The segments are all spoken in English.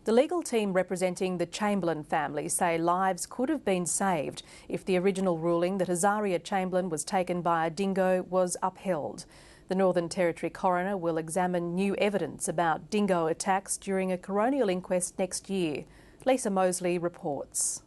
The legal team representing the Chamberlain family say lives could have been saved if the original ruling that Azaria Chamberlain was taken by a dingo was upheld. The Northern Territory coroner will examine new evidence about dingo attacks during a coronial inquest next year. Lisa Mosley reports.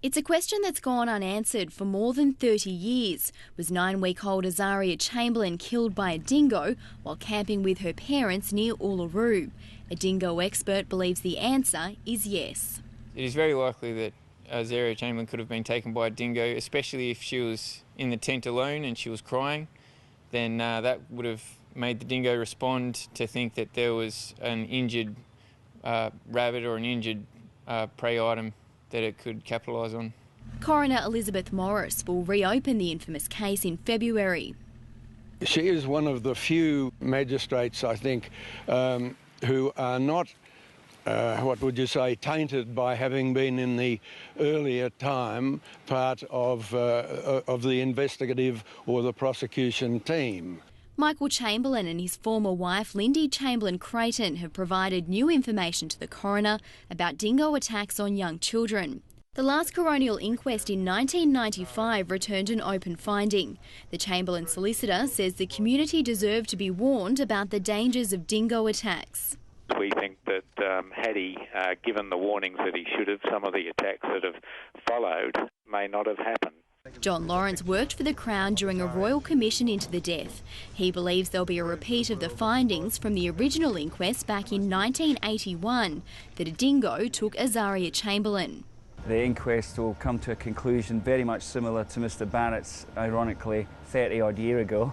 It's a question that's gone unanswered for more than 30 years. Was 9-week-old Azaria Chamberlain killed by a dingo while camping with her parents near Uluru? A dingo expert believes the answer is yes. It is very likely that Azaria Chamberlain could have been taken by a dingo, especially if she was in the tent alone and she was crying. Then that would have made the dingo respond to think that there was an injured rabbit or an injured prey item that it could capitalise on. Coroner Elizabeth Morris will reopen the infamous case in February. She is one of the few magistrates, I think, who are not, what would you say, tainted by having been in the earlier time part of the investigative or the prosecution team. Michael Chamberlain and his former wife Lindy Chamberlain-Creighton have provided new information to the coroner about dingo attacks on young children. The last coronial inquest in 1995 returned an open finding. The Chamberlain solicitor says the community deserved to be warned about the dangers of dingo attacks. We think that had he given the warnings that he should have, some of the attacks that have followed may not have happened. John Lawrence worked for the Crown during a royal commission into the death. He believes there'll be a repeat of the findings from the original inquest back in 1981 that a dingo took Azaria Chamberlain. The inquest will come to a conclusion very much similar to Mr Barrett's, ironically, 30-odd year ago,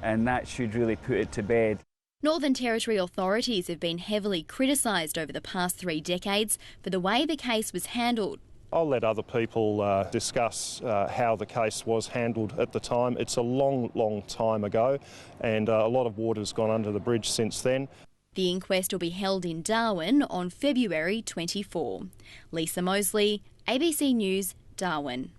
and that should really put it to bed. Northern Territory authorities have been heavily criticised over the past 3 decades for the way the case was handled. I'll let other people discuss how the case was handled at the time. It's a long, long time ago, and a lot of water's gone under the bridge since then. The inquest will be held in Darwin on February 24. Lisa Mosley, ABC News, Darwin.